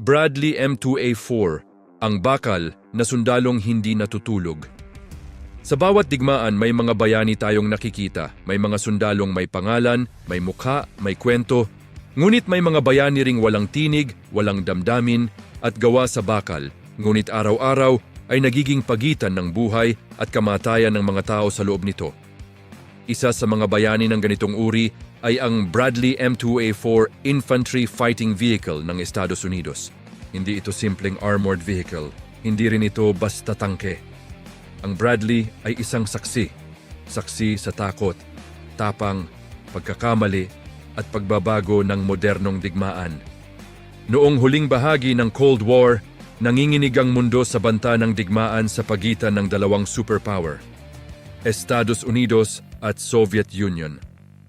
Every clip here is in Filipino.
Bradley M2A4, ang bakal na sundalong hindi natutulog. Sa bawat digmaan may mga bayani tayong nakikita, may mga sundalong may pangalan, may mukha, may kwento, ngunit may mga bayani ring walang tinig, walang damdamin at gawa sa bakal, ngunit araw-araw ay nagiging pagitan ng buhay at kamatayan ng mga tao sa loob nito. Isa sa mga bayani ng ganitong uri ay ang Bradley M2A4 Infantry Fighting Vehicle ng Estados Unidos. Hindi ito simpleng armored vehicle, hindi rin ito basta tangke. Ang Bradley ay isang saksi sa takot, tapang, pagkakamali at pagbabago ng modernong digmaan. Noong huling bahagi ng Cold War, nanginginig ang mundo sa banta ng digmaan sa pagitan ng dalawang superpower, Estados Unidos at Soviet Union.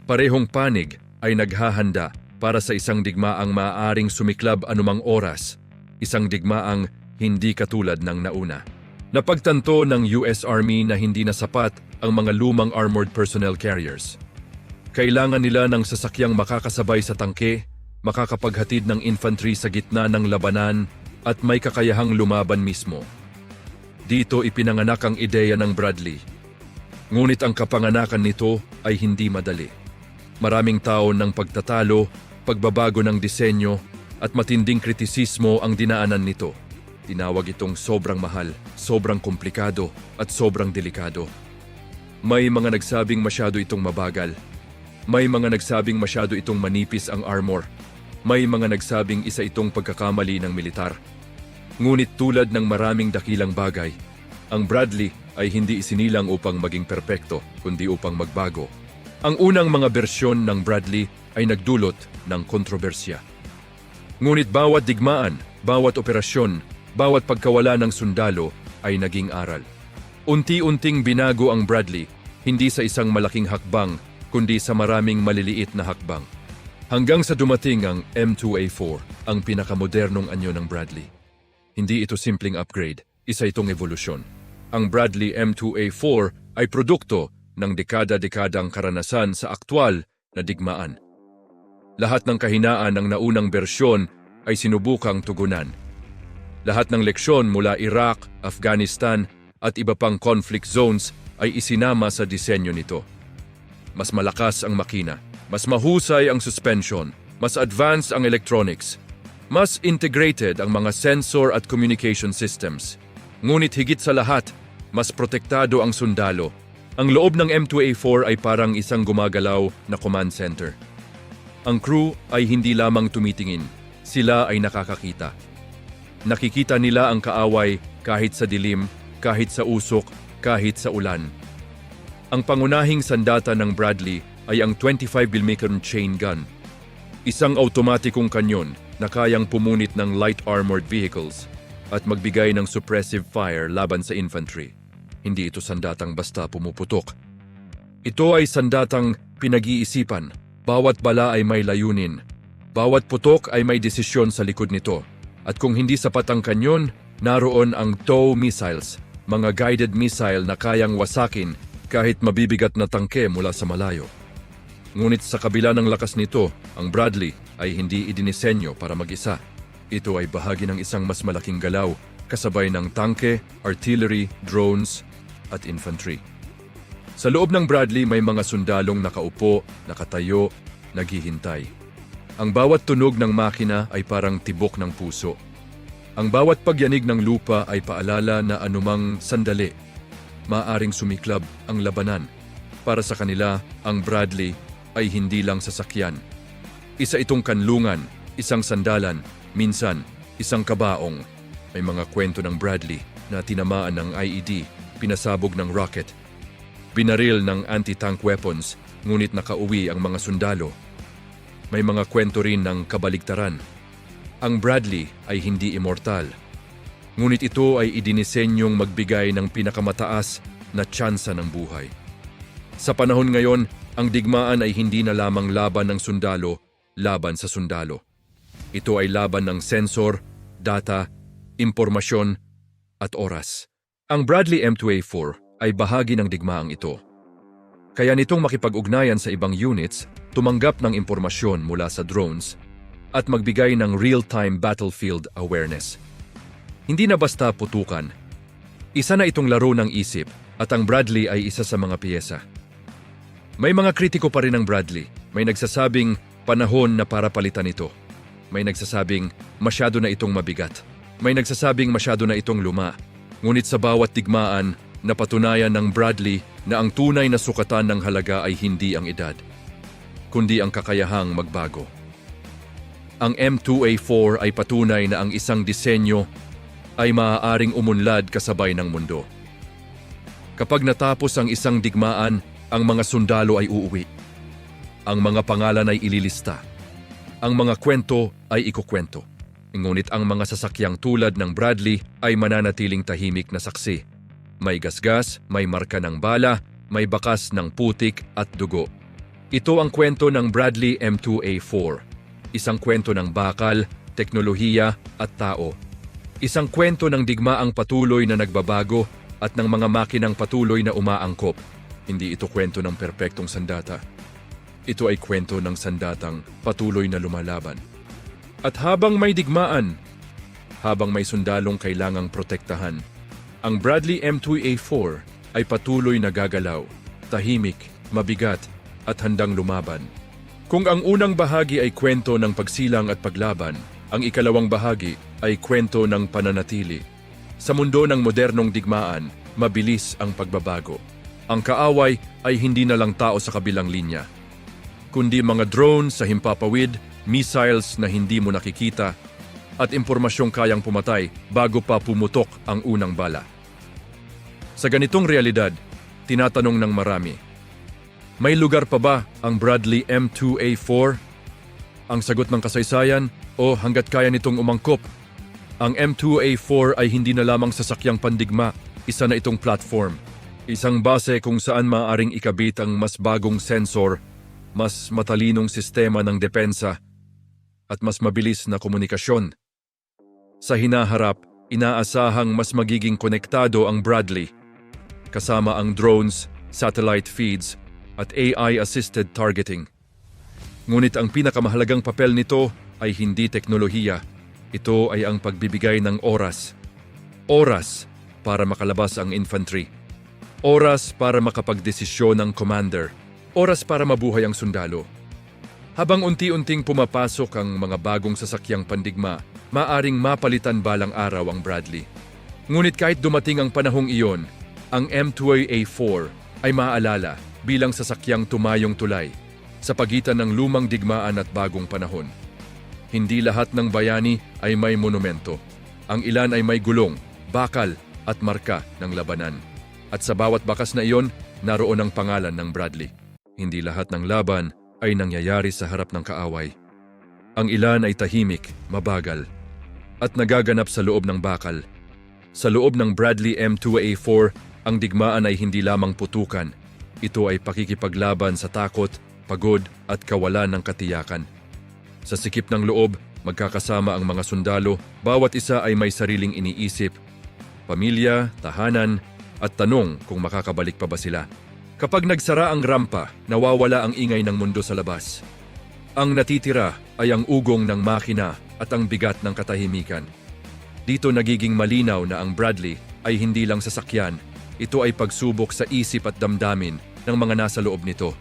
Parehong panig ay naghahanda para sa isang digmaang maaaring sumiklab anumang oras, isang digmaang hindi katulad ng nauna. Napagtanto ng US Army na hindi na sapat ang mga lumang armored personnel carriers. Kailangan nila ng sasakyang makakasabay sa tangke, makakapaghatid ng infantry sa gitna ng labanan at may kakayahang lumaban mismo. Dito ipinanganak ang ideya ng Bradley. Ngunit ang kapanganakan nito ay hindi madali. Maraming taon ng pagtatalo, pagbabago ng disenyo at matinding kritisismo ang dinaanan nito. Tinawag itong sobrang mahal, sobrang komplikado at sobrang delikado. May mga nagsabing masyado itong mabagal. May mga nagsabing masyado itong manipis ang armor. May mga nagsabing isa itong pagkakamali ng militar. Ngunit tulad ng maraming dakilang bagay, ang Bradley ay hindi isinilang upang maging perpekto, kundi upang magbago. Ang unang mga bersyon ng Bradley ay nagdulot ng kontrobersya. Ngunit bawat digmaan, bawat operasyon, bawat pagkawala ng sundalo ay naging aral. Unti-unting binago ang Bradley, hindi sa isang malaking hakbang, kundi sa maraming maliliit na hakbang. Hanggang sa dumating ang M2A4, ang pinakamodernong anyo ng Bradley. Hindi ito simpleng upgrade, isa itong evolusyon. Ang Bradley M2A4 ay produkto ng dekada-dekadang karanasan sa aktwal na digmaan. Lahat ng kahinaan ng naunang bersyon ay sinubukang tugunan. Lahat ng leksyon mula Iraq, Afghanistan at iba pang conflict zones ay isinama sa disenyo nito. Mas malakas ang makina, mas mahusay ang suspension, mas advanced ang electronics, mas integrated ang mga sensor at communication systems. Ngunit higit sa lahat, mas protektado ang sundalo. Ang loob ng M2A4 ay parang isang gumagalaw na command center. Ang crew ay hindi lamang tumitingin, sila ay nakakakita. Nakikita nila ang kaaway kahit sa dilim, kahit sa usok, kahit sa ulan. Ang pangunahing sandata ng Bradley ay ang 25mm chain gun. Isang automatikong kanyon na kayang pumunit ng light armored vehicles at magbigay ng suppressive fire laban sa infantry. Hindi ito sandatang basta pumuputok. Ito ay sandatang pinag-iisipan. Bawat bala ay may layunin. Bawat putok ay may desisyon sa likod nito. At kung hindi sapat ang kanyon, naroon ang TOW missiles, mga guided missile na kayang wasakin kahit mabibigat na tangke mula sa malayo. Ngunit sa kabila ng lakas nito, ang Bradley ay hindi idinisenyo para mag-isa. Ito ay bahagi ng isang mas malaking galaw, kasabay ng tangke, artillery, drones, at infantry. Sa loob ng Bradley may mga sundalong nakaupo, nakatayo, naghihintay. Ang bawat tunog ng makina ay parang tibok ng puso. Ang bawat pagyanig ng lupa ay paalala na anumang sandali, maaaring sumiklab ang labanan. Para sa kanila, ang Bradley ay hindi lang sasakyan. Isa itong kanlungan, isang sandalan, minsan, isang kabaong. May mga kwento ng Bradley na tinamaan ng IED, pinasabog ng rocket, binaril ng anti-tank weapons, ngunit nakauwi ang mga sundalo. May mga kwento rin ng kabaligtaran. Ang Bradley ay hindi immortal, ngunit ito ay idinisenyong magbigay ng pinakamataas na tsansa ng buhay. Sa panahon ngayon, ang digmaan ay hindi na lamang laban ng sundalo, laban sa sundalo. Ito ay laban ng sensor, data, impormasyon, at oras. Ang Bradley M2A4 ay bahagi ng digmaang ito. Kaya nitong makipag-ugnayan sa ibang units, tumanggap ng impormasyon mula sa drones, at magbigay ng real-time battlefield awareness. Hindi na basta putukan. Isa na itong laro ng isip at ang Bradley ay isa sa mga piyesa. May mga kritiko pa rin ng Bradley. May nagsasabing panahon na para palitan ito. May nagsasabing masyado na itong mabigat. May nagsasabing masyado na itong luma. Ngunit sa bawat digmaan, napatunayan ng Bradley na ang tunay na sukatan ng halaga ay hindi ang edad, kundi ang kakayahang magbago. Ang M2A4 ay patunay na ang isang disenyo ay maaaring umunlad kasabay ng mundo. Kapag natapos ang isang digmaan, ang mga sundalo ay uuwi. Ang mga pangalan ay ililista. Ang mga kwento ay ikukwento. Ngunit ang mga sasakyang tulad ng Bradley ay mananatiling tahimik na saksi. May gasgas, may marka ng bala, may bakas ng putik at dugo. Ito ang kwento ng Bradley M2A4. Isang kwento ng bakal, teknolohiya at tao. Isang kwento ng digmaang patuloy na nagbabago at ng mga makinang patuloy na umaangkop. Hindi ito kwento ng perpektong sandata. Ito ay kwento ng sandatang patuloy na lumalaban. At habang may digmaan, habang may sundalong kailangang protektahan, ang Bradley M2A4 ay patuloy na gagalaw, tahimik, mabigat at handang lumaban. Kung ang unang bahagi ay kwento ng pagsilang at paglaban, ang ikalawang bahagi ay kwento ng pananatili. Sa mundo ng modernong digmaan, mabilis ang pagbabago. Ang kaaway ay hindi na lang tao sa kabilang linya, kundi mga drone sa himpapawid, missiles na hindi mo nakikita, at impormasyong kayang pumatay bago pa pumutok ang unang bala. Sa ganitong realidad, tinatanong ng marami, may lugar pa ba ang Bradley M2A4? Ang sagot ng kasaysayan, o hanggat kaya nitong umangkop, ang M2A4 ay hindi na lamang sasakyang pandigma, isa na itong platform. Isang base kung saan maaaring ikabit ang mas bagong sensor, mas matalinong sistema ng depensa, at mas mabilis na komunikasyon. Sa hinaharap, inaasahang mas magiging konektado ang Bradley, kasama ang drones, satellite feeds, at AI-assisted targeting. Ngunit ang pinakamahalagang papel nito ay hindi teknolohiya. Ito ay ang pagbibigay ng oras. Oras para makalabas ang infantry. Oras para makapagdesisyon ng commander. Oras para mabuhay ang sundalo. Habang unti-unting pumapasok ang mga bagong sasakyang pandigma, maaring mapalitan balang araw ang Bradley. Ngunit kahit dumating ang panahong iyon, ang M2A4 ay maaalala bilang sasakyang tumayong tulay sa pagitan ng lumang digmaan at bagong panahon. Hindi lahat ng bayani ay may monumento. Ang ilan ay may gulong, bakal at marka ng labanan. At sa bawat bakas na iyon, naroon ang pangalan ng Bradley. Hindi lahat ng laban ay nangyayari sa harap ng kaaway. Ang ilan ay tahimik, mabagal, at nagaganap sa loob ng bakal. Sa loob ng Bradley M2A4, ang digmaan ay hindi lamang putukan. Ito ay pakikipaglaban sa takot, pagod at kawalan ng katiyakan. Sa sikip ng loob, magkakasama ang mga sundalo, bawat isa ay may sariling iniisip, pamilya, tahanan, at tanong kung makakabalik pa ba sila. Kapag nagsara ang rampa, nawawala ang ingay ng mundo sa labas. Ang natitira ay ang ugong ng makina at ang bigat ng katahimikan. Dito nagiging malinaw na ang Bradley ay hindi lang sasakyan, ito ay pagsubok sa isip at damdamin ng mga nasa loob nito.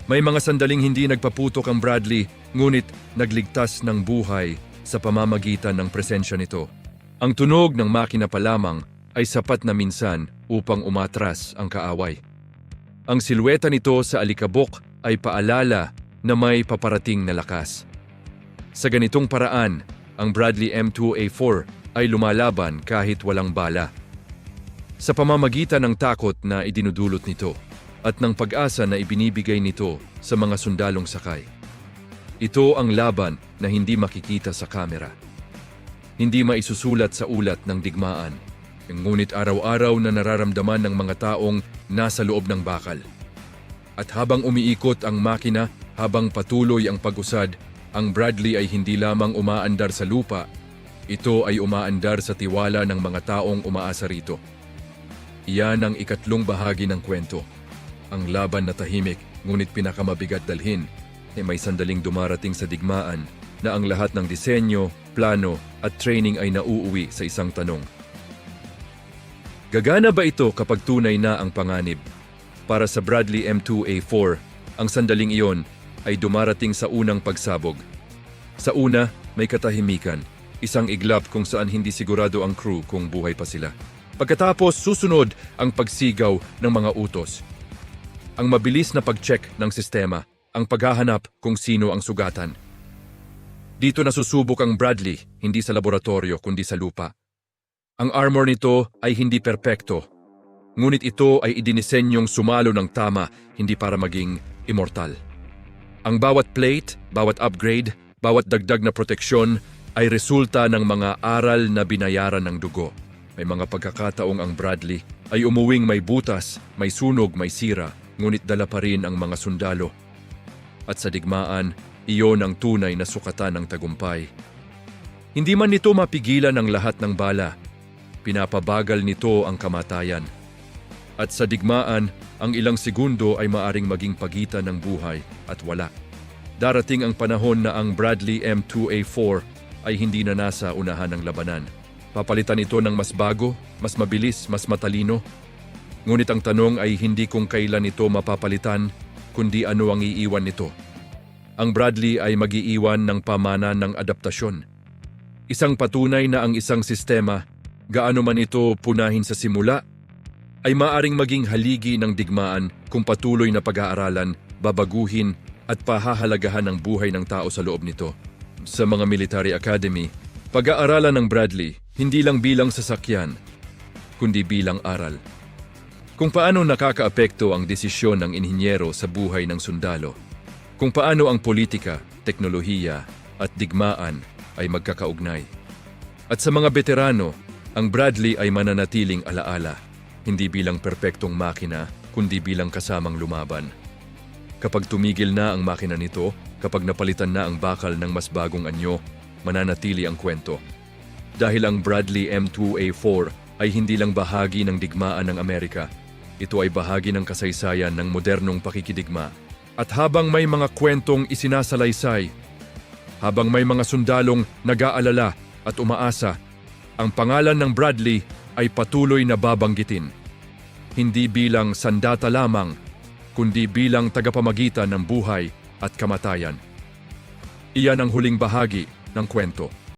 May mga sandaling hindi nagpaputok ang Bradley, ngunit nagligtas ng buhay sa pamamagitan ng presensya nito. Ang tunog ng makina pa lamang ay sapat na minsan upang umatras ang kaaway. Ang silweta nito sa alikabok ay paalala na may paparating na lakas. Sa ganitong paraan, ang Bradley M2A4 ay lumalaban kahit walang bala. Sa pamamagitan ng takot na idinudulot nito at ng pag-asa na ibinibigay nito sa mga sundalong sakay. Ito ang laban na hindi makikita sa kamera. Hindi maisusulat sa ulat ng digmaan. Ngunit araw-araw na nararamdaman ng mga taong nasa loob ng bakal. At habang umiikot ang makina, habang patuloy ang pag-usad, ang Bradley ay hindi lamang umaandar sa lupa, ito ay umaandar sa tiwala ng mga taong umaasa rito. Iyan ang ikatlong bahagi ng kwento. Ang laban na tahimik, ngunit pinakamabigat dalhin, ay may sandaling dumarating sa digmaan na ang lahat ng disenyo, plano at training ay nauuwi sa isang tanong. Gagana ba ito kapag tunay na ang panganib? Para sa Bradley M2A4, ang sandaling iyon ay dumarating sa unang pagsabog. Sa una, may katahimikan, isang iglap kung saan hindi sigurado ang crew kung buhay pa sila. Pagkatapos, susunod ang pagsigaw ng mga utos. Ang mabilis na pag-check ng sistema, ang paghahanap kung sino ang sugatan. Dito nasusubok ang Bradley, hindi sa laboratorio kundi sa lupa. Ang armor nito ay hindi perpekto, ngunit ito ay idinisenyong sumalo ng tama, hindi para maging immortal. Ang bawat plate, bawat upgrade, bawat dagdag na proteksyon ay resulta ng mga aral na binayaran ng dugo. May mga pagkakataong ang Bradley ay umuwing may butas, may sunog, may sira, ngunit dala pa rin ang mga sundalo. At sa digmaan, iyon ang tunay na sukatan ng tagumpay. Hindi man nito mapigilan ang lahat ng bala. Pinapabagal nito ang kamatayan. At sa digmaan, ang ilang segundo ay maaring maging pagitan ng buhay at wala. Darating ang panahon na ang Bradley M2A4 ay hindi na nasa unahan ng labanan. Papalitan ito ng mas bago, mas mabilis, mas matalino. Ngunit ang tanong ay hindi kung kailan ito mapapalitan, kundi ano ang iiwan nito. Ang Bradley ay mag-iiwan ng pamana ng adaptasyon. Isang patunay na ang isang sistema, gaano man ito punahin sa simula, ay maaring maging haligi ng digmaan kung patuloy na pag-aaralan, babaguhin at pahahalagahan ang buhay ng tao sa loob nito. Sa mga military academy, pag-aaralan ng Bradley hindi lang bilang sasakyan, kundi bilang aral. Kung paano nakakaapekto ang desisyon ng inhinyero sa buhay ng sundalo, kung paano ang politika, teknolohiya at digmaan ay magkakaugnay. At sa mga veterano, ang Bradley ay mananatiling alaala, hindi bilang perpektong makina, kundi bilang kasamang lumaban. Kapag tumigil na ang makina nito, kapag napalitan na ang bakal ng mas bagong anyo, mananatili ang kwento. Dahil ang Bradley M2A4 ay hindi lang bahagi ng digmaan ng Amerika, ito ay bahagi ng kasaysayan ng modernong pakikidigma. At habang may mga kwentong isinasalaysay, habang may mga sundalong nag-aalala at umaasa, ang pangalan ng Bradley ay patuloy na babanggitin. Hindi bilang sandata lamang, kundi bilang tagapamagitan ng buhay at kamatayan. Iyan ang huling bahagi ng kwento.